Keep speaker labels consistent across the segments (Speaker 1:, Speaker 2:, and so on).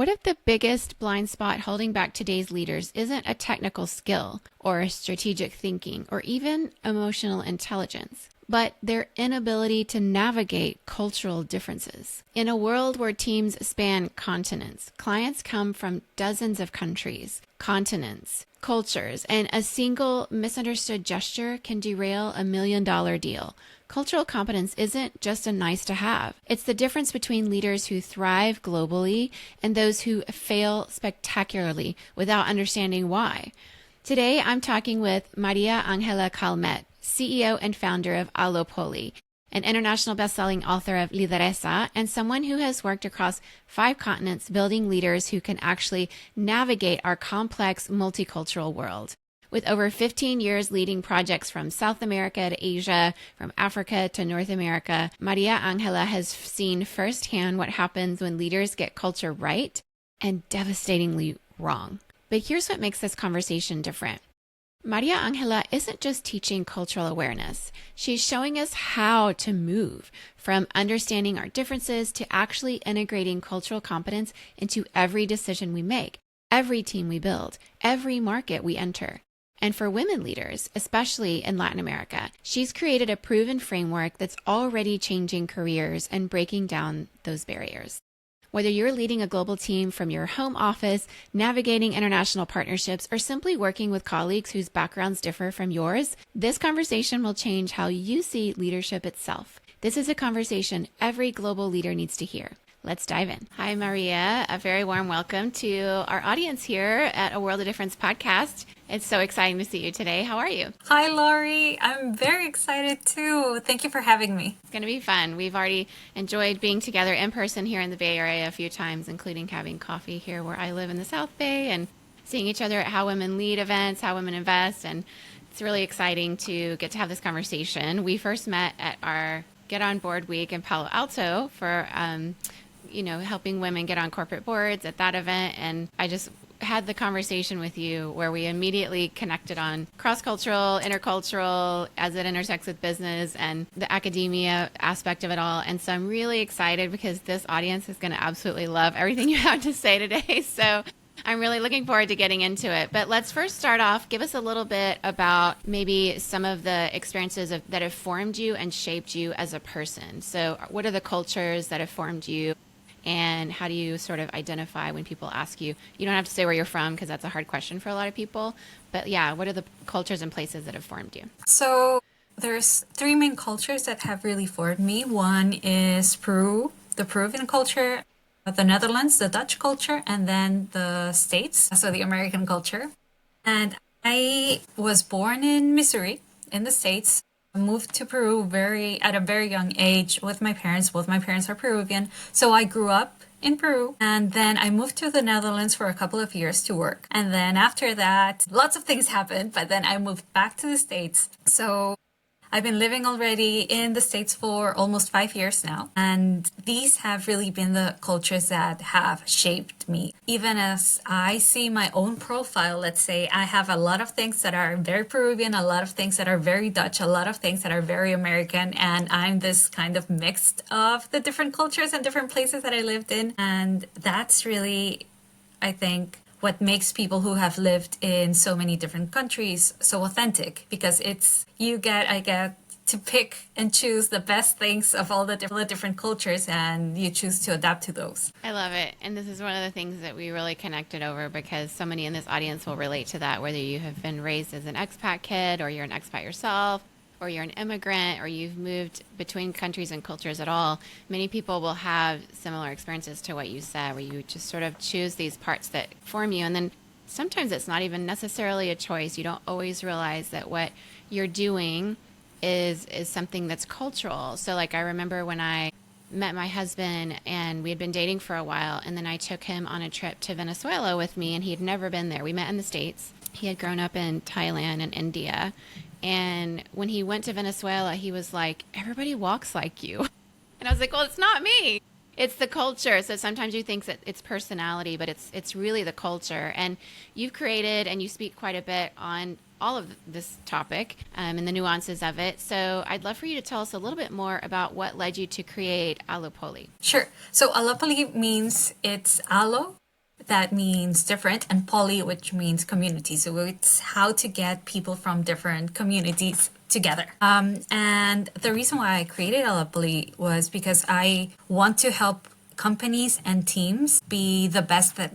Speaker 1: What if the biggest blind spot holding back today's leaders isn't a technical skill or strategic thinking or even emotional intelligence, but their inability to navigate cultural differences? In a world where teams span continents, clients come from dozens of countries, continents, cultures, and a single misunderstood gesture can derail $1 million deal. Cultural competence isn't just a nice to have. It's the difference between leaders who thrive globally and those who fail spectacularly without understanding why. Today, I'm talking with Maria Angela Calmet, CEO and founder of Allopoli, an international best-selling author of LIDERESA, and someone who has worked across 5 continents building leaders who can actually navigate our complex multicultural world. With over 15 years leading projects from South America to Asia, from Africa to North America, Maria Angela has seen firsthand what happens when leaders get culture right and devastatingly wrong. But here's what makes this conversation different. Maria Angela isn't just teaching cultural awareness. She's showing us how to move from understanding our differences to actually integrating cultural competence into every decision we make, every team we build, every market we enter. And for women leaders, especially in Latin America, she's created a proven framework that's already changing careers and breaking down those barriers. Whether you're leading a global team from your home office, navigating international partnerships, or simply working with colleagues whose backgrounds differ from yours, this conversation will change how you see leadership itself. This is a conversation every global leader needs to hear. Let's dive in. Hi, Maria. A very warm welcome to our audience here at A World of Difference podcast. It's so exciting to see you today. How are you?
Speaker 2: Hi, Lori. I'm very excited too. Thank you for having me.
Speaker 1: It's going to be fun. We've already enjoyed being together in person here in the Bay Area a few times, including having coffee here where I live in the South Bay and seeing each other at How Women Lead events, How Women Invest. And it's really exciting to get to have this conversation. We first met at our Get On Board Week in Palo Alto for helping women get on corporate boards at that event. And I just had the conversation with you where we immediately connected on cross-cultural, intercultural, as it intersects with business and the academia aspect of it all. And so I'm really excited because this audience is going to absolutely love everything you have to say today. So I'm really looking forward to getting into it. But let's first start off. Give us a little bit about maybe some of the experiences that have formed you and shaped you as a person. So what are the cultures that have formed you? And how do you sort of identify when people ask you? You don't have to say where you're from because that's a hard question for a lot of people. But yeah, what are the cultures and places that have formed you?
Speaker 2: So there's 3 main cultures that have really formed me. One is Peru, the Peruvian culture, the Netherlands, the Dutch culture, and then the States, so the American culture. And I was born in Missouri in the States. I moved to Peru at a very young age with my parents. Both my parents are Peruvian. So I grew up in Peru, and then I moved to the Netherlands for a couple of years to work. And then after that, lots of things happened, but then I moved back to the States. So I've been living already in the States for almost 5 years now. And these have really been the cultures that have shaped me. Even as I see my own profile, let's say, I have a lot of things that are very Peruvian, a lot of things that are very Dutch, a lot of things that are very American. And I'm this kind of mixed of the different cultures and different places that I lived in. And that's really, I think, what makes people who have lived in so many different countries so authentic, because I get to pick and choose the best things of all the different cultures, and you choose to adapt to those.
Speaker 1: I love it. And this is one of the things that we really connected over because so many in this audience will relate to that, whether you have been raised as an expat kid or you're an expat yourself, or you're an immigrant, or you've moved between countries and cultures at all. Many people will have similar experiences to what you said, where you just sort of choose these parts that form you. And then sometimes it's not even necessarily a choice. You don't always realize that what you're doing is something that's cultural. So like I remember when I met my husband and we had been dating for a while, and then I took him on a trip to Venezuela with me, and he had never been there. We met in the States. He had grown up in Thailand and India. And when he went to Venezuela, he was like, everybody walks like you. And I was like, well, it's not me. It's the culture. So sometimes you think that it's personality, but it's really the culture. And you've created and you speak quite a bit on all of this topic and the nuances of it. So I'd love for you to tell us a little bit more about what led you to create Allopoli.
Speaker 2: Sure. So Allopoli means it's allo, that means different, and poly, which means community. So it's how to get people from different communities together. And the reason why I created Allopoli was because I want to help companies and teams be the best that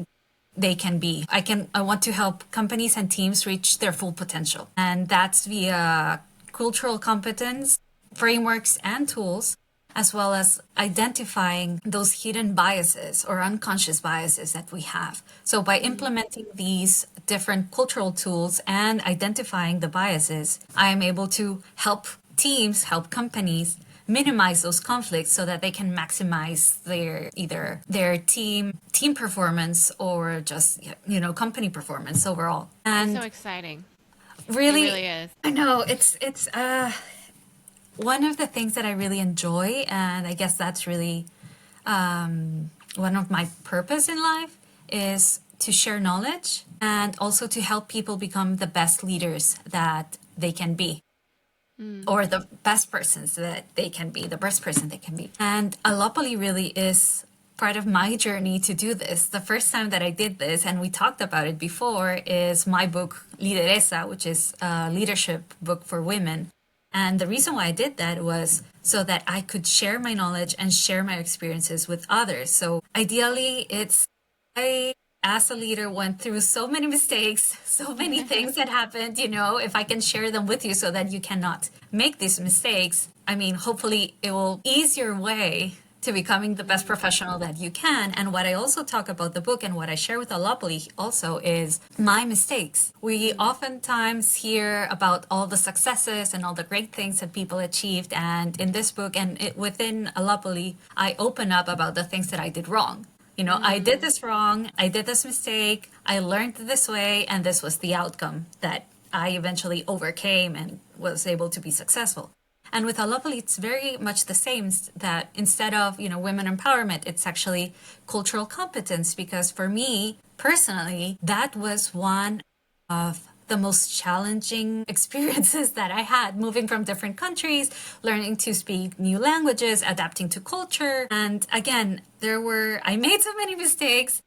Speaker 2: they can be. I want to help companies and teams reach their full potential. And that's via cultural competence, frameworks and tools, as well as identifying those hidden biases or unconscious biases that we have. So by implementing these different cultural tools and identifying the biases, I am able to help teams, help companies minimize those conflicts so that they can maximize their either their team performance or just company performance overall.
Speaker 1: It's
Speaker 2: And
Speaker 1: so exciting.
Speaker 2: really,
Speaker 1: It really is.
Speaker 2: I know it's one of the things that I really enjoy, and I guess that's really one of my purpose in life is to share knowledge and also to help people become the best leaders that they can be. Or the best persons that they can be, the best person they can be. And Allopoli really is part of my journey to do this. The first time that I did this, and we talked about it before, is my book, LIDERESA, which is a leadership book for women. And the reason why I did that was so that I could share my knowledge and share my experiences with others. So ideally, I, as a leader, went through so many mistakes, so many things that happened, if I can share them with you so that you cannot make these mistakes, I mean, hopefully it will ease your way to becoming the best professional that you can. And what I also talk about the book and what I share with Allopoli also is my mistakes. We oftentimes hear about all the successes and all the great things that people achieved. And in this book and within Allopoli, I open up about the things that I did wrong. I did this wrong. I did this mistake. I learned this way. And this was the outcome that I eventually overcame and was able to be successful. And with Allopoli, it's very much the same, that instead of, women empowerment, it's actually cultural competence. Because for me, personally, that was one of the most challenging experiences that I had, moving from different countries, learning to speak new languages, adapting to culture. And again, I made so many mistakes.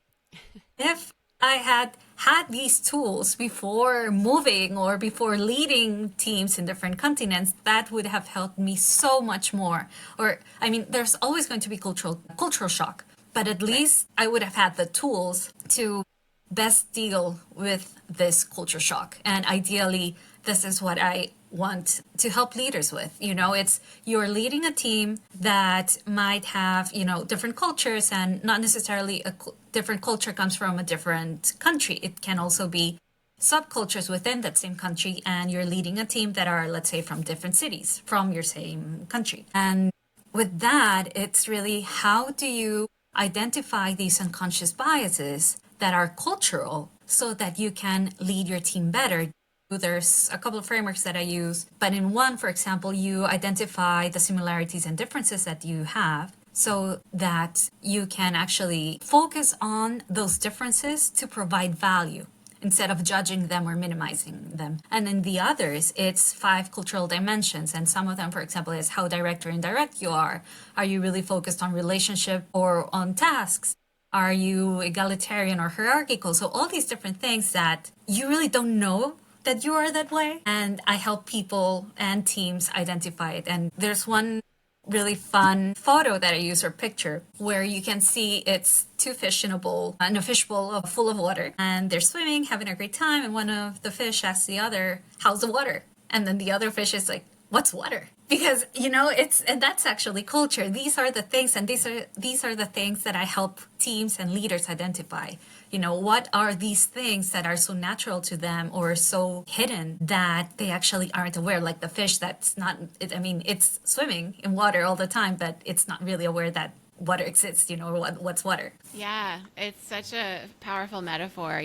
Speaker 2: If I had these tools before moving or before leading teams in different continents, that would have helped me so much more. There's always going to be cultural shock, but at least I would have had the tools to best deal with this culture shock. And ideally, this is what I want to help leaders with. It's you're leading a team that might have, different cultures, and not necessarily a different culture comes from a different country. It can also be subcultures within that same country, and you're leading a team that are, let's say, from different cities, from your same country. And with that, it's really how do you identify these unconscious biases that are cultural so that you can lead your team better. There's a couple of frameworks that I use, but in one, for example, you identify the similarities and differences that you have so that you can actually focus on those differences to provide value instead of judging them or minimizing them. And in the others, it's 5 cultural dimensions. And some of them, for example, is how direct or indirect you are. Are you really focused on relationship or on tasks? Are you egalitarian or hierarchical? So all these different things that you really don't know that you are that way. And I help people and teams identify it. And there's one really fun photo that I use, or picture, where you can see it's 2 fish in a bowl, and a fish bowl full of water. And they're swimming, having a great time. And one of the fish asks the other, how's the water? And then the other fish is like, what's water? Because, and that's actually culture. These are the things, and these are the things that I help teams and leaders identify. What are these things that are so natural to them or so hidden that they actually aren't aware? Like the fish that's it's swimming in water all the time, but it's not really aware that water exists, what's water.
Speaker 1: Yeah, it's such a powerful metaphor.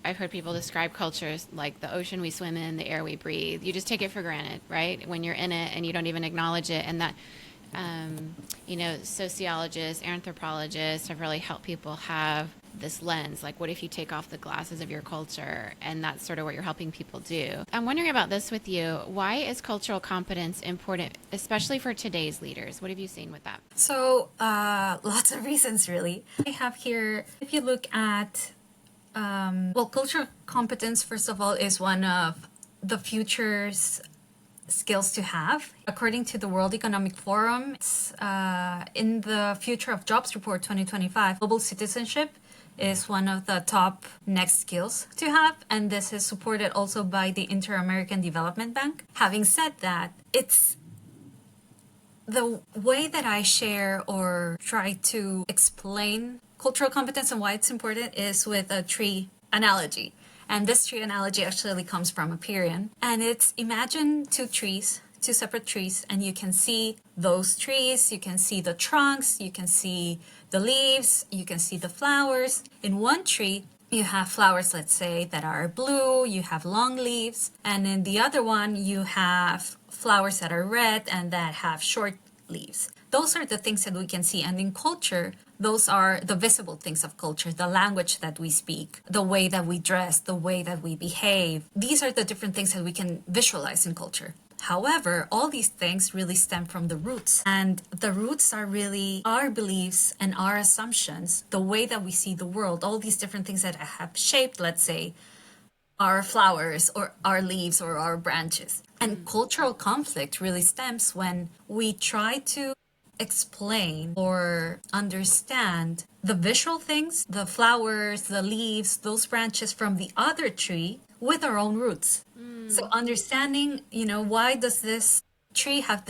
Speaker 1: I've heard people describe cultures like the ocean we swim in, the air we breathe. You just take it for granted, right? When you're in it and you don't even acknowledge it. And that Sociologists, anthropologists have really helped people have this lens. Like, what if you take off the glasses of your culture? And that's sort of what you're helping people do. I'm wondering about this with you. Why is cultural competence important, especially for today's leaders? What have you seen with that?
Speaker 2: So, lots of reasons, really. I have here, if you look at, cultural competence, first of all, is one of the future's skills to have. According to the World Economic Forum, in the Future of Jobs Report 2025, global citizenship is one of the top next skills to have, and this is supported also by the Inter-American Development Bank. Having said that, it's the way that I share or try to explain cultural competence and why it's important is with a tree analogy. And this tree analogy actually comes from a Aperian. And it's, imagine two separate trees, and you can see those trees, you can see the trunks, you can see the leaves, you can see the flowers. In one tree, you have flowers, let's say, that are blue, you have long leaves. And in the other one, you have flowers that are red and that have short leaves. Those are the things that we can see. And in culture, those are the visible things of culture, the language that we speak, the way that we dress, the way that we behave. These are the different things that we can visualize in culture. However, all these things really stem from the roots. And the roots are really our beliefs and our assumptions, the way that we see the world, all these different things that have shaped, let's say, our flowers or our leaves or our branches. And cultural conflict really stems when we try to explain or understand the visual things, the flowers, the leaves, those branches from the other tree with our own roots. So understanding, why does this tree have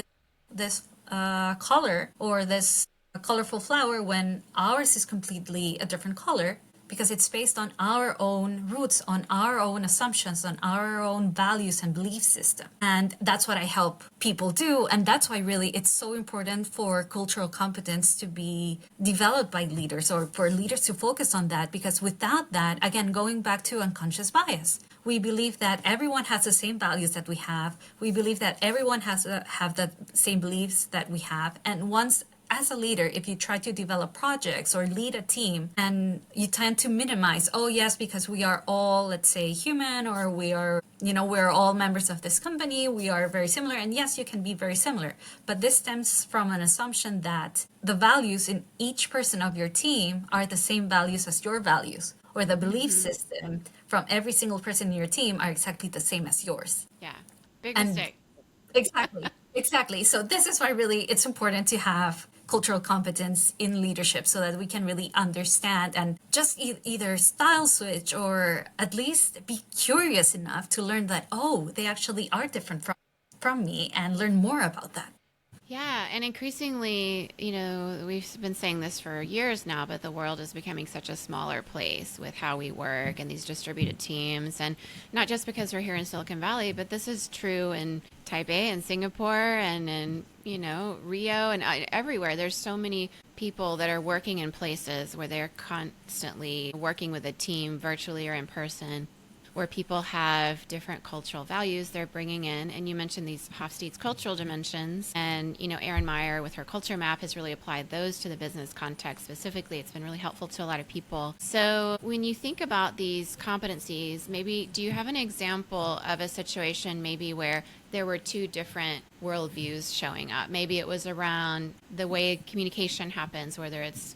Speaker 2: this color or this colorful flower when ours is completely a different color? Because it's based on our own roots, on our own assumptions, on our own values and belief system. And that's what I help people do. And that's why really it's so important for cultural competence to be developed by leaders, or for leaders to focus on that. Because without that, again, going back to unconscious bias, we believe that everyone has the same values that we have. We believe that everyone has to have the same beliefs that we have. And once, as a leader, if you try to develop projects or lead a team and you tend to minimize, oh yes, because we are all, let's say, human, or we're all members of this company, we are very similar. And yes, you can be very similar. But this stems from an assumption that the values in each person of your team are the same values as your values, or the belief system from every single person in your team are exactly the same as yours.
Speaker 1: Yeah. Big
Speaker 2: And
Speaker 1: mistake.
Speaker 2: Exactly. So this is why really it's important to have cultural competence in leadership, so that we can really understand and just either style switch, or at least be curious enough to learn that, oh, they actually are different from me, and learn more about that.
Speaker 1: Yeah, and increasingly, we've been saying this for years now, but the world is becoming such a smaller place with how we work and these distributed teams. And not just because we're here in Silicon Valley, but this is true in Taipei and Singapore and in, Rio and everywhere. There's so many people that are working in places where they're constantly working with a team, virtually or in person, where people have different cultural values they're bringing in. And you mentioned these Hofstede's cultural dimensions. And, Erin Meyer with her culture map has really applied those to the business context specifically. It's been really helpful to a lot of people. So when you think about these competencies, maybe do you have an example of a situation maybe where there were two different worldviews showing up? Maybe it was around the way communication happens, whether it's,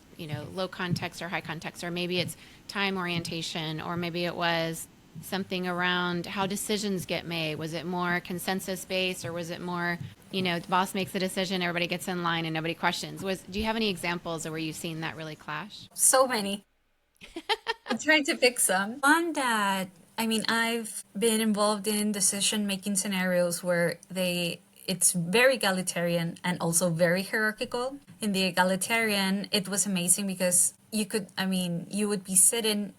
Speaker 1: low context or high context, or maybe it's time orientation, or maybe it was something around how decisions get made. Was it more consensus based, or was it more, the boss makes a decision, everybody gets in line and nobody questions? Do you have any examples of where you've seen that really clash?
Speaker 2: So many. I'm trying to pick some. One that, I've been involved in decision-making scenarios where it's very egalitarian and also very hierarchical. In the egalitarian, it was amazing because you would be sitting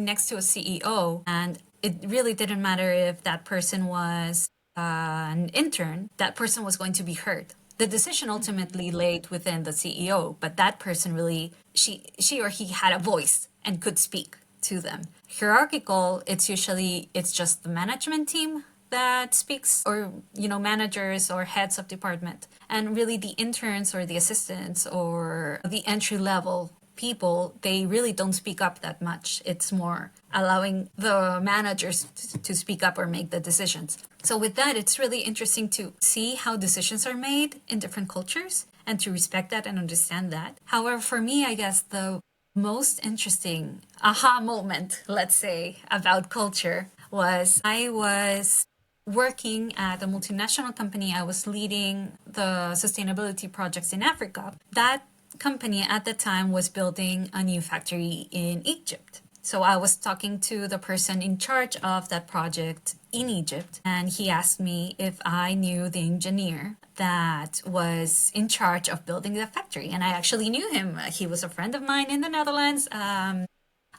Speaker 2: next to a CEO, and it really didn't matter if that person was an intern, that person was going to be heard. The decision ultimately laid within the CEO, but that person really, she or he had a voice and could speak to them. Hierarchical, it's just the management team that speaks, or managers or heads of department, and really the interns or the assistants or the entry level people, they really don't speak up that much. It's more allowing the managers to speak up or make the decisions. So with that, it's really interesting to see how decisions are made in different cultures and to respect that and understand that. However, for me, I guess the most interesting aha moment, let's say, about culture was I was working at a multinational company. I was leading the sustainability projects in Africa. That company at the time was building a new factory in Egypt. So I was talking to the person in charge of that project in Egypt, and he asked me if I knew the engineer that was in charge of building the factory. And I actually knew him. He was a friend of mine in the Netherlands.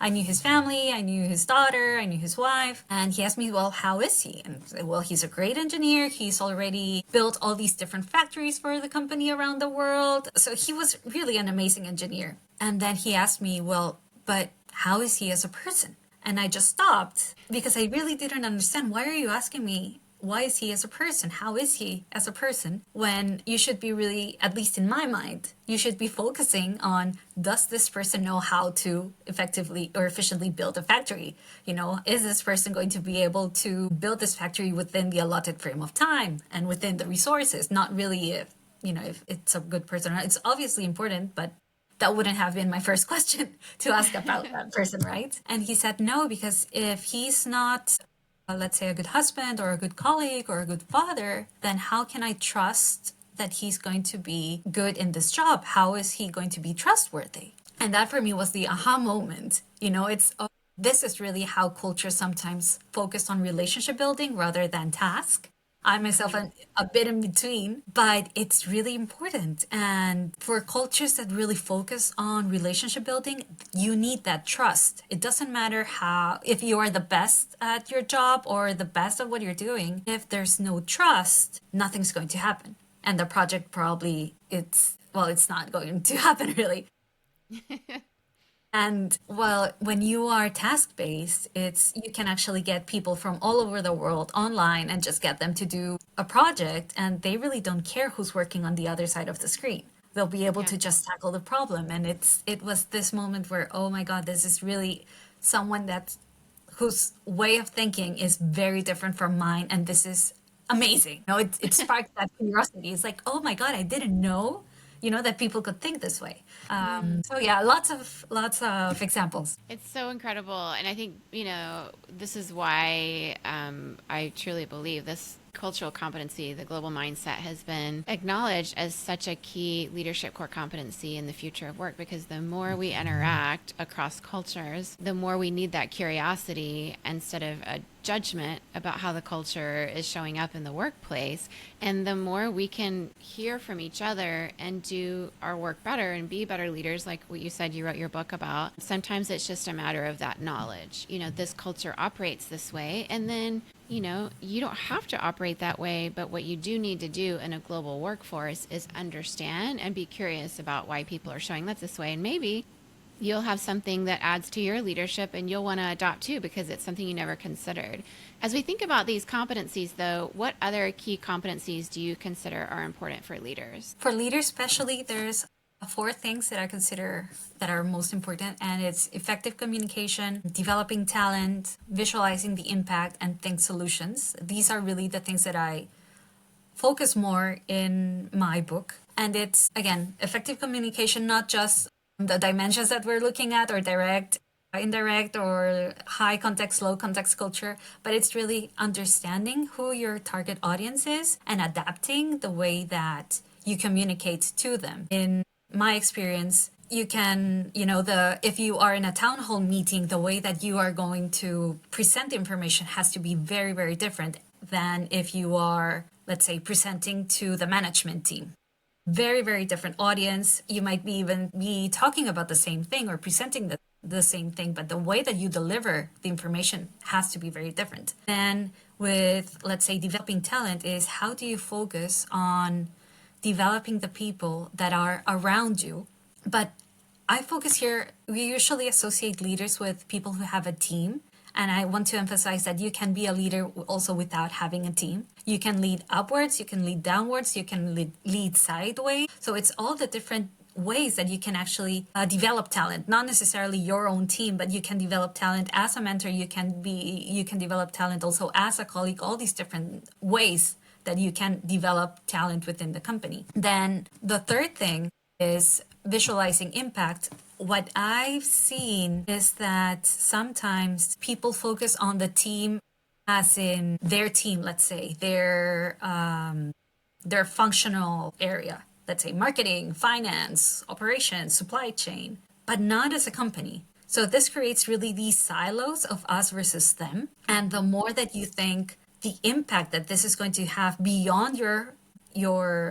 Speaker 2: I knew his family, I knew his daughter, I knew his wife. And he asked me, well, how is he? And I said, well, he's a great engineer. He's already built all these different factories for the company around the world. So he was really an amazing engineer. And then he asked me, well, but how is he as a person? And I just stopped because I really didn't understand. Why are you asking me? Why is he as a person? How is he as a person? When you should be really, at least in my mind, you should be focusing on, does this person know how to effectively or efficiently build a factory? Is this person going to be able to build this factory within the allotted frame of time and within the resources? Not really if it's a good person. It's obviously important, but that wouldn't have been my first question to ask about that person, right? And he said no, because if he's not let's say a good husband or a good colleague or a good father, then how can I trust that he's going to be good in this job? How is he going to be trustworthy? And that for me was the aha moment. This is really how culture sometimes focus on relationship building rather than task. I myself am a bit in between, but it's really important. And for cultures that really focus on relationship building, you need that trust. It doesn't matter if you are the best at your job or the best at what you're doing. If there's no trust, nothing's going to happen. And the project probably, it's not going to happen really. And well, when you are task-based, you can actually get people from all over the world online and just get them to do a project, and they really don't care who's working on the other side of the screen. They'll be able to just tackle the problem. And it was this moment where, oh my God, this is really someone whose way of thinking is very different from mine, and this is amazing. It sparked that curiosity. It's like, oh my God, I didn't know that people could think this way. So yeah, lots of examples.
Speaker 1: It's so incredible. And I think, this is why I truly believe this cultural competency, the global mindset, has been acknowledged as such a key leadership core competency in the future of work, because the more we interact across cultures, the more we need that curiosity instead of a judgment about how the culture is showing up in the workplace. And the more we can hear from each other and do our work better and be better leaders, like what you said you wrote your book about, sometimes it's just a matter of that knowledge. This culture operates this way, and then you don't have to operate that way, but what you do need to do in a global workforce is understand and be curious about why people are showing up this way. And maybe you'll have something that adds to your leadership and you'll want to adopt too, because it's something you never considered. As we think about these competencies, though, what other key competencies do you consider are important for leaders?
Speaker 2: For leaders especially, there's 4 things that I consider that are most important, and it's effective communication, developing talent, visualizing the impact, and think solutions. These are really the things that I focus more in my book. And it's, again, effective communication, not just the dimensions that we're looking at, or direct, indirect, or high context, low context culture, but it's really understanding who your target audience is and adapting the way that you communicate to them. In my experience, you can, if you are in a town hall meeting, the way that you are going to present the information has to be very, very different than if you are, let's say, presenting to the management team. Very, very different audience. You might even be talking about the same thing or presenting the same thing, but the way that you deliver the information has to be very different. Then with, let's say, developing talent is, how do you focus on developing the people that are around you? But I focus here, we usually associate leaders with people who have a team, And I want to emphasize that you can be a leader also without having a team. You can lead upwards, you can lead downwards, you can lead sideways. So it's all the different ways that you can actually develop talent, not necessarily your own team, but you can develop talent as a mentor. You can develop talent also as a colleague, all these different ways that you can develop talent within the company. Then the third thing is visualizing impact. What I've seen is that sometimes people focus on the team as in their team, let's say, their functional area, let's say marketing, finance, operations, supply chain, but not as a company. So this creates really these silos of us versus them. And the more that you think the impact that this is going to have beyond your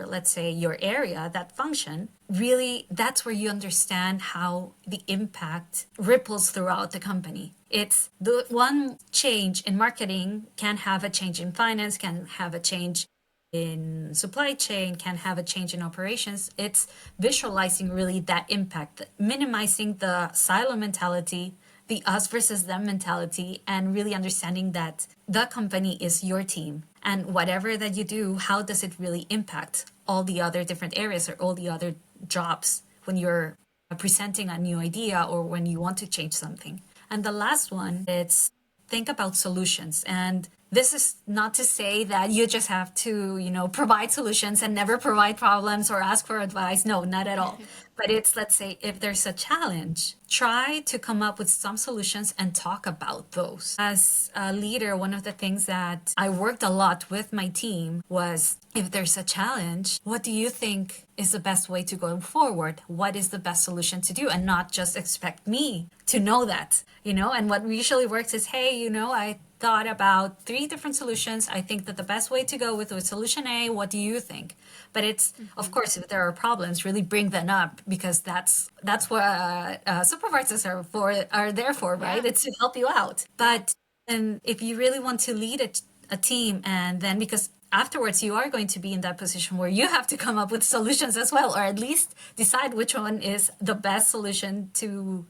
Speaker 2: let's say your area, that function, really that's where you understand how the impact ripples throughout the company. It's the one change in marketing can have a change in finance, can have a change in supply chain, can have a change in operations. It's visualizing really that impact, minimizing the silo mentality, the us versus them mentality, and really understanding that the company is your team. And whatever that you do, how does it really impact all the other different areas or all the other jobs when you're presenting a new idea or when you want to change something? And the last one, it's think about solutions. And this is not to say that you just have to, provide solutions and never provide problems or ask for advice. No, not at all. But it's, let's say, if there's a challenge, try to come up with some solutions and talk about those. As a leader, one of the things that I worked a lot with my team was, if there's a challenge, what do you think is the best way to go forward? What is the best solution to do? And not just expect me to know that, And what usually works is, hey, I thought about 3 different solutions. I think that the best way to go with was solution A. What do you think? But it's, of course, if there are problems, really bring them up, because that's what supervisors are there for, right?
Speaker 1: Yeah.
Speaker 2: It's to help you out. But and if you really want to lead a team, and then because afterwards you are going to be in that position where you have to come up with solutions as well, or at least decide which one is the best solution to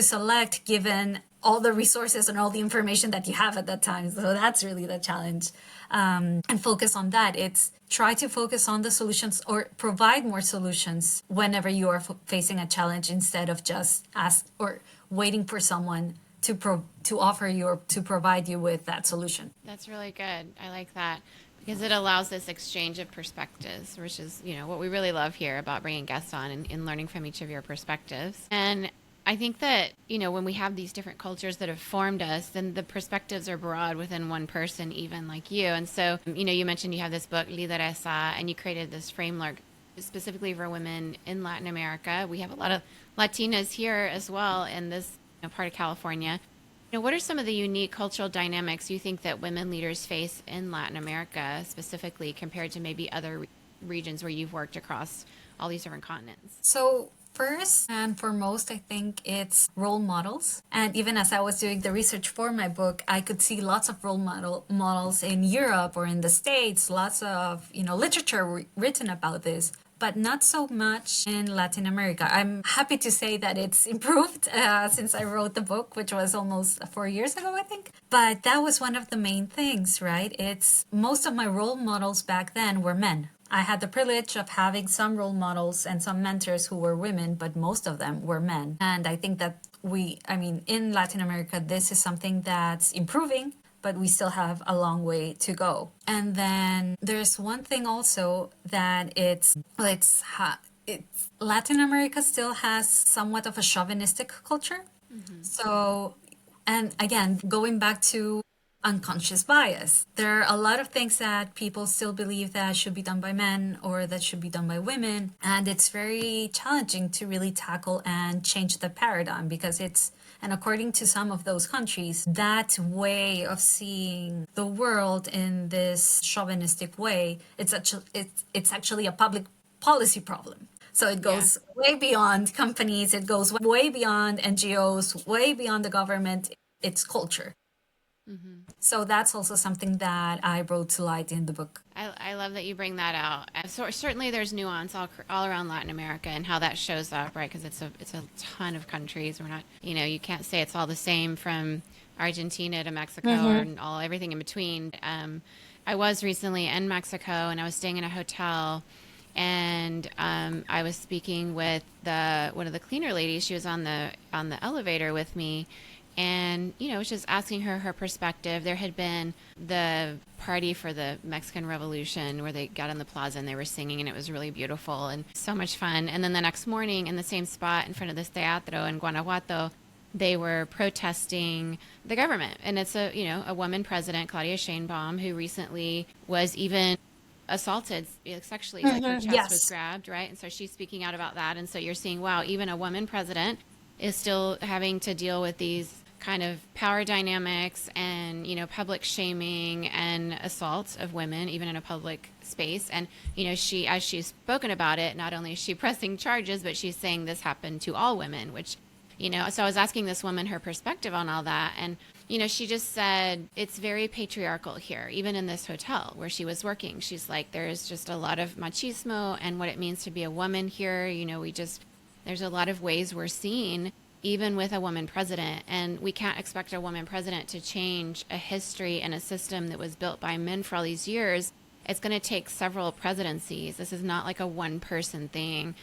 Speaker 2: select given all the resources and all the information that you have at that time. So that's really the challenge. And focus on that. It's try to focus on the solutions or provide more solutions whenever you are facing a challenge, instead of just ask or waiting for someone to offer you or to provide you with that solution.
Speaker 1: That's really good. I like that, because it allows this exchange of perspectives, which is, what we really love here about bringing guests on and learning from each of your perspectives. And I think that, when we have these different cultures that have formed us, then the perspectives are broad within one person, even like you. And so, you mentioned you have this book, LIDERESA, and you created this framework specifically for women in Latin America. We have a lot of Latinas here as well in this part of California. What are some of the unique cultural dynamics you think that women leaders face in Latin America specifically, compared to maybe other regions where you've worked across all these different continents?
Speaker 2: So first and foremost, I think it's role models. And even as I was doing the research for my book, I could see lots of role models in Europe or in the States, lots of, literature written about this, but not so much in Latin America. I'm happy to say that it's improved since I wrote the book, which was almost 4 years ago, I think. But that was one of the main things, right? It's most of my role models back then were men. I had the privilege of having some role models and some mentors who were women, but most of them were men. And I think that in Latin America, this is something that's improving, but we still have a long way to go. And then there's one thing also that Latin America still has somewhat of a chauvinistic culture. Mm-hmm. So, and again, going back to unconscious bias, there are a lot of things that people still believe that should be done by men or that should be done by women. And it's very challenging to really tackle and change the paradigm, because and according to some of those countries, that way of seeing the world in this chauvinistic way, it's actually a public policy problem. So it goes way beyond companies, it goes way beyond NGOs, way beyond the government. It's culture. So that's also something that I brought to light in the book.
Speaker 1: I love that you bring that out. So certainly there's nuance all around Latin America and how that shows up, right? Because it's a ton of countries. We're not, you can't say it's all the same from Argentina to Mexico and everything in between. I was recently in Mexico and I was staying in a hotel, and I was speaking with one of the cleaner ladies. She was on the elevator with me, and was just asking her perspective. There had been the party for the Mexican Revolution where they got on the plaza and they were singing, and it was really beautiful and so much fun. And then the next morning, in the same spot in front of this teatro in Guanajuato, they were protesting the government. And it's a woman president, Claudia Sheinbaum, who recently was even assaulted sexually, like her chest was grabbed, right? And so she's speaking out about that. And so you're seeing, wow, even a woman president is still having to deal with these kind of power dynamics and public shaming and assaults of women, even in a public space. And she, as she's spoken about it, not only is she pressing charges, but she's saying this happened to all women, which so I was asking this woman her perspective on all that, and she just said it's very patriarchal here, even in this hotel where she was working. She's like, there's just a lot of machismo and what it means to be a woman here. There's a lot of ways we're seen, even with a woman president, and we can't expect a woman president to change a history and a system that was built by men for all these years. It's going to take several presidencies. This is not like a one-person thing.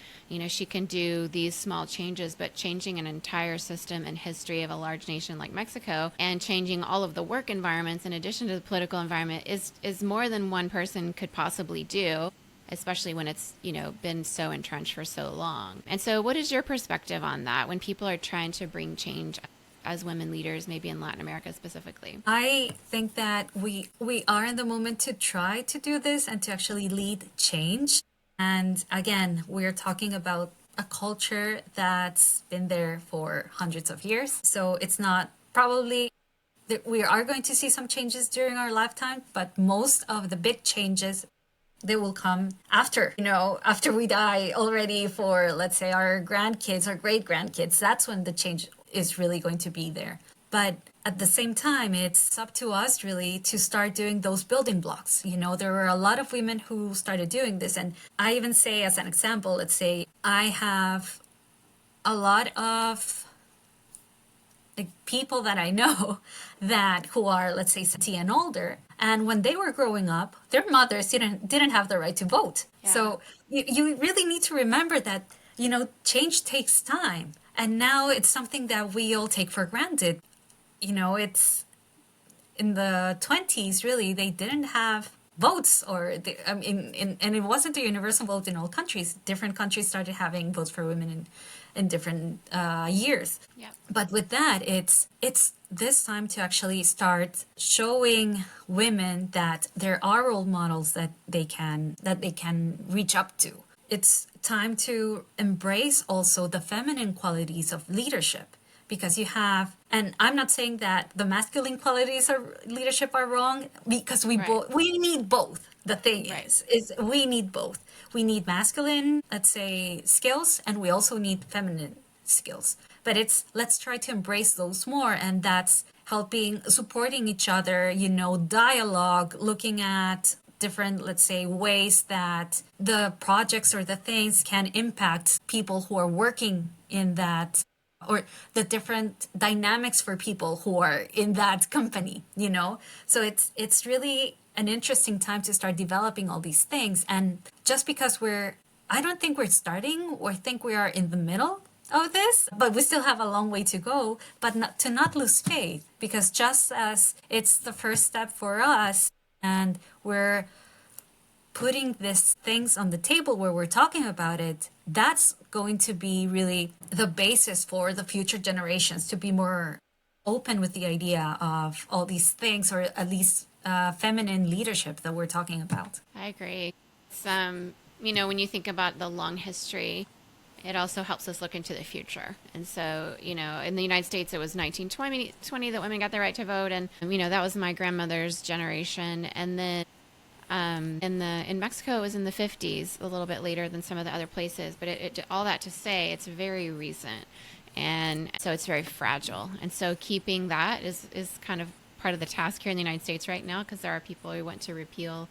Speaker 1: She can do these small changes, but changing an entire system and history of a large nation like Mexico and changing all of the work environments in addition to the political environment is more than one person could possibly do, especially when it's, been so entrenched for so long. And so what is your perspective on that when people are trying to bring change as women leaders, maybe in Latin America specifically?
Speaker 2: I think that we are in the moment to try to do this and to actually lead change. And again, we're talking about a culture that's been there for hundreds of years. So it's not probably that we are going to see some changes during our lifetime, but most of the big changes, they will come after we die already, for, let's say, our grandkids or great grandkids. That's when the change is really going to be there. But at the same time, it's up to us really to start doing those building blocks. There were a lot of women who started doing this. And I even say, as an example, let's say I have a lot of people that I know who are, let's say, 60 and older. And when they were growing up, their mothers didn't have the right to vote. Yeah. So you really need to remember that, change takes time. And now it's something that we all take for granted. It's in the 20s, really, they didn't have votes, and it wasn't a universal vote in all countries. Different countries started having votes for women in different years.
Speaker 1: Yeah.
Speaker 2: But with that, it's this time to actually start showing women that there are role models that they can reach up to. It's time to embrace also the feminine qualities of leadership, because you have, and I'm not saying that the masculine qualities of leadership are wrong, because we need both. The thing is we need both. We need masculine, let's say, skills, and we also need feminine skills. But let's try to embrace those more, and that's supporting each other, dialogue, looking at different, let's say, ways that the projects or the things can impact people who are working in that, or the different dynamics for people who are in that company, So it's really an interesting time to start developing all these things. And just because I don't think we're starting or think we are in the middle of this, but we still have a long way to go, but not lose faith, because just as it's the first step for us, and we're putting these things on the table where we're talking about it, that's going to be really the basis for the future generations to be more open with the idea of all these things, or at least feminine leadership that we're talking about.
Speaker 1: I agree. It's, when you think about the long history, it also helps us look into the future. And so, in the United States, it was 1920 that women got the right to vote. And, that was my grandmother's generation. And then in Mexico, it was in the 50s, a little bit later than some of the other places. But all that to say, it's very recent. And so it's very fragile. And so keeping that is kind of part of the task here in the United States right now, because there are people who want to repeal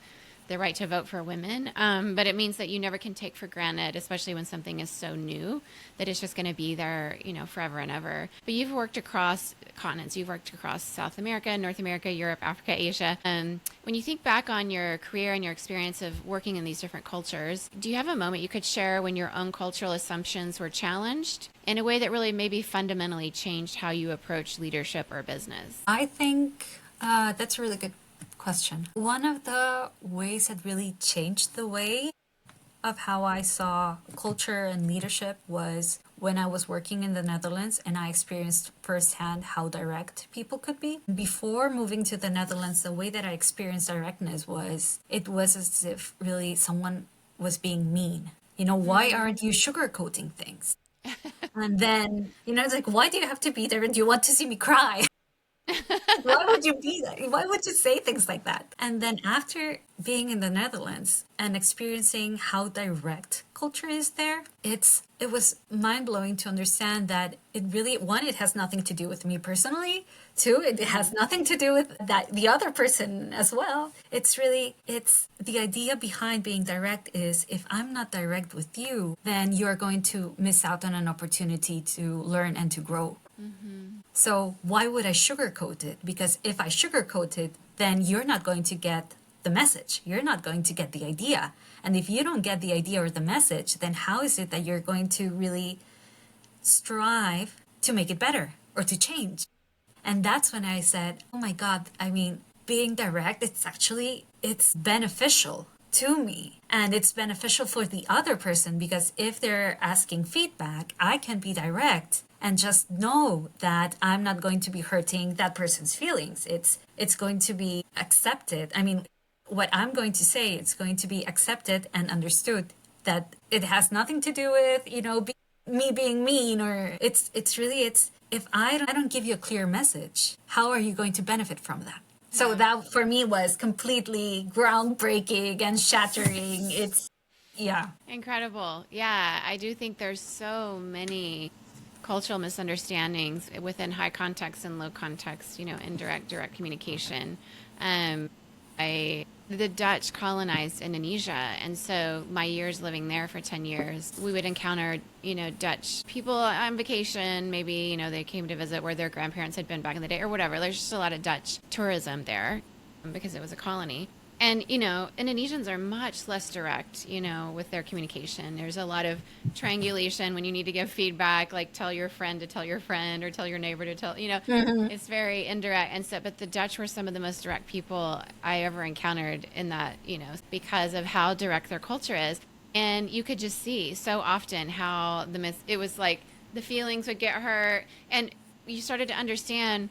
Speaker 1: the right to vote for women. But it means that you never can take for granted, especially when something is so new, that it's just going to be there, forever and ever. But you've worked across continents. You've worked across South America, North America, Europe, Africa, Asia. When you think back on your career and your experience of working in these different cultures, do you have a moment you could share when your own cultural assumptions were challenged in a way that really maybe fundamentally changed how you approach leadership or business?
Speaker 2: I think that's a really good question. One of the ways that really changed the way of how I saw culture and leadership was when I was working in the Netherlands and I experienced firsthand how direct people could be. Before moving to the Netherlands, the way that I experienced directness was it was as if really someone was being mean. Why aren't you sugarcoating things? And then, it's like, why do you have to be there? And do you want to see me cry? Why would you be that? Why would you say things like that? And then after being in the Netherlands and experiencing how direct culture is there, it was mind-blowing to understand that it really, one, it has nothing to do with me personally. Two, it has nothing to do with the other person as well. It's the idea behind being direct is if I'm not direct with you, then you're going to miss out on an opportunity to learn and to grow. So why would I sugarcoat it? Because if I sugarcoat it, then you're not going to get the message. You're not going to get the idea. And if you don't get the idea or the message, then how is it that you're going to really strive to make it better or to change? And that's when I said, oh my God, being direct, it's beneficial to me. And it's beneficial for the other person because if they're asking feedback, I can be direct and just know that I'm not going to be hurting that person's feelings. It's going to be accepted. What I'm going to say, it's going to be accepted and understood that it has nothing to do with, me being mean or it's if I don't give you a clear message, how are you going to benefit from that? So that for me was completely groundbreaking and shattering. Yeah.
Speaker 1: Incredible. Yeah, I do think there's so many cultural misunderstandings within high context and low context, indirect, direct communication. The Dutch colonized Indonesia, and so my years living there for 10 years, we would encounter, Dutch people on vacation. Maybe, they came to visit where their grandparents had been back in the day or whatever. There's just a lot of Dutch tourism there because it was a colony. And, Indonesians are much less direct, with their communication. There's a lot of triangulation when you need to give feedback, like tell your friend to tell your friend or tell your neighbor to tell, it's very indirect. And so, but the Dutch were some of the most direct people I ever encountered in that, because of how direct their culture is. And you could just see so often how it was like the feelings would get hurt. And you started to understand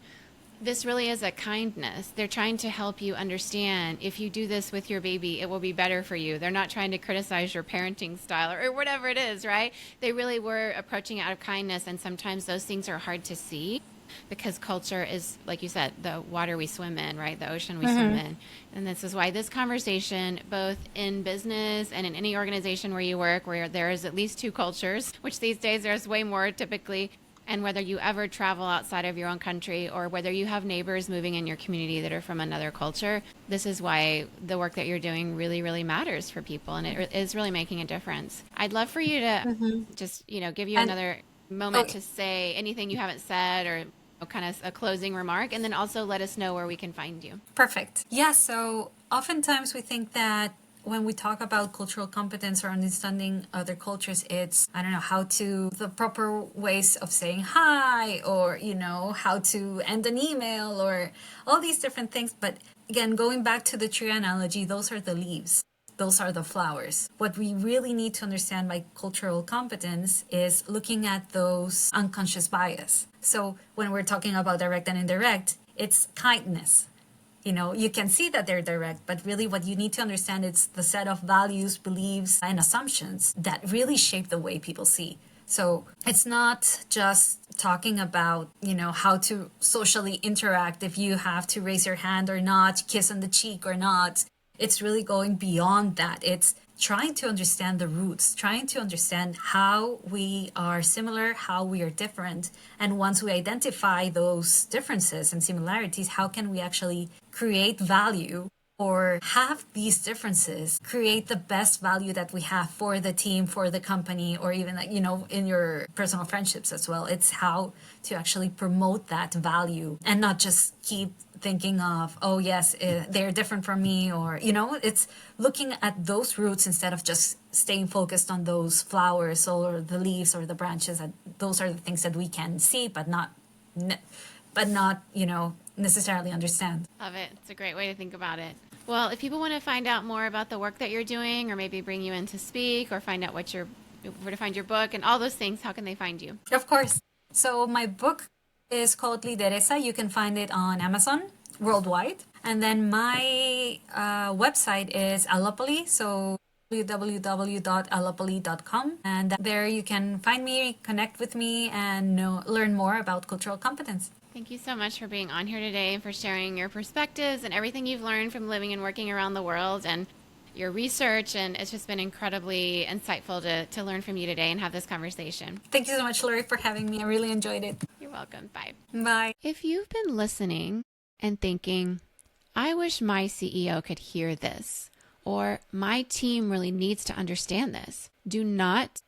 Speaker 1: this really is a kindness. They're trying to help you understand if you do this with your baby, it will be better for you. They're not trying to criticize your parenting style or whatever it is, right? They really were approaching it out of kindness. And sometimes those things are hard to see because culture is, like you said, the water we swim in, right? The ocean we swim in. And this is why this conversation, both in business and in any organization where you work, where there is at least two cultures, which these days there's way more typically, and whether you ever travel outside of your own country or whether you have neighbors moving in your community that are from another culture, this is why the work that you're doing really, really matters for people. And it is really making a difference. I'd love for you to just, give you another moment to say anything you haven't said or kind of a closing remark. And then also let us know where we can find you.
Speaker 2: Perfect. Yeah. So oftentimes we think that when we talk about cultural competence or understanding other cultures, it's, the proper ways of saying hi or, how to end an email or all these different things. But again, going back to the tree analogy, those are the leaves. Those are the flowers. What we really need to understand by cultural competence is looking at those unconscious bias. So when we're talking about direct and indirect, it's kindness. You can see that they're direct, but really what you need to understand is the set of values, beliefs, and assumptions that really shape the way people see. So it's not just talking about, how to socially interact, if you have to raise your hand or not, kiss on the cheek or not. It's really going beyond that. It's trying to understand the roots, trying to understand how we are similar, how we are different. And once we identify those differences and similarities, how can we actually create value or have these differences create the best value that we have for the team, for the company, or even, like, in your personal friendships as well. It's how to actually promote that value and not just keep thinking of, oh yes, they're different from me, or it's looking at those roots instead of just staying focused on those flowers or the leaves or the branches. Those are the things that we can see but not necessarily understand.
Speaker 1: Love it. It's a great way to think about it. Well, if people want to find out more about the work that you're doing, or maybe bring you in to speak, or find out where to find your book and all those things, how can they find you?
Speaker 2: Of course. So my book is called LIDERESA. You can find it on Amazon worldwide. And then my website is Allopoli, so www.allopoli.com. And there you can find me, connect with me, and learn more about cultural competence.
Speaker 1: Thank you so much for being on here today and for sharing your perspectives and everything you've learned from living and working around the world and your research. And it's just been incredibly insightful to learn from you today and have this conversation.
Speaker 2: Thank you so much, Lori, for having me. I really enjoyed it.
Speaker 1: You're welcome. Bye.
Speaker 2: Bye.
Speaker 1: If you've been listening and thinking, I wish my CEO could hear this, or my team really needs to understand this, do not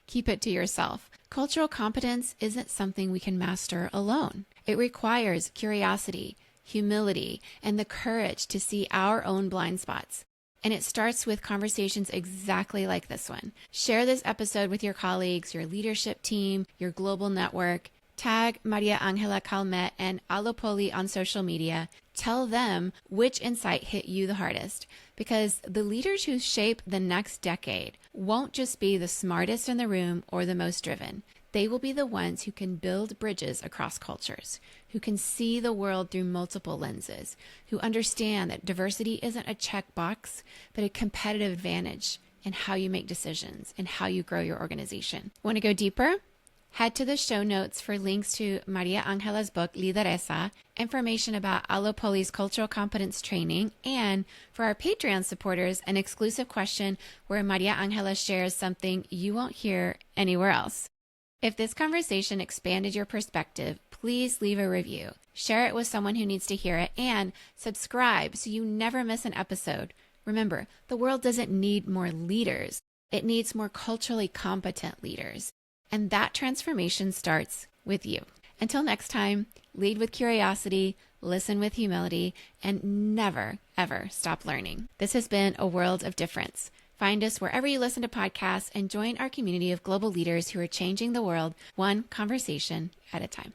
Speaker 1: keep it to yourself. Cultural competence isn't something we can master alone. It requires curiosity, humility, and the courage to see our own blind spots. And it starts with conversations exactly like this one. Share this episode with your colleagues, your leadership team, your global network. Tag Maria Angela Calmet and Allopoli on social media. Tell them which insight hit you the hardest, because the leaders who shape the next decade won't just be the smartest in the room or the most driven. They will be the ones who can build bridges across cultures, who can see the world through multiple lenses, who understand that diversity isn't a checkbox, but a competitive advantage in how you make decisions and how you grow your organization. Want to go deeper? Head to the show notes for links to Maria Angela's book, LIDERESA, information about Allopoli's cultural competence training, and for our Patreon supporters, an exclusive question where Maria Angela shares something you won't hear anywhere else. If this conversation expanded your perspective, please leave a review, share it with someone who needs to hear it, and subscribe so you never miss an episode. Remember, the world doesn't need more leaders. It needs more culturally competent leaders. And that transformation starts with you. Until next time, lead with curiosity, listen with humility, and never, ever stop learning. This has been A World of Difference. Find us wherever you listen to podcasts and join our community of global leaders who are changing the world one conversation at a time.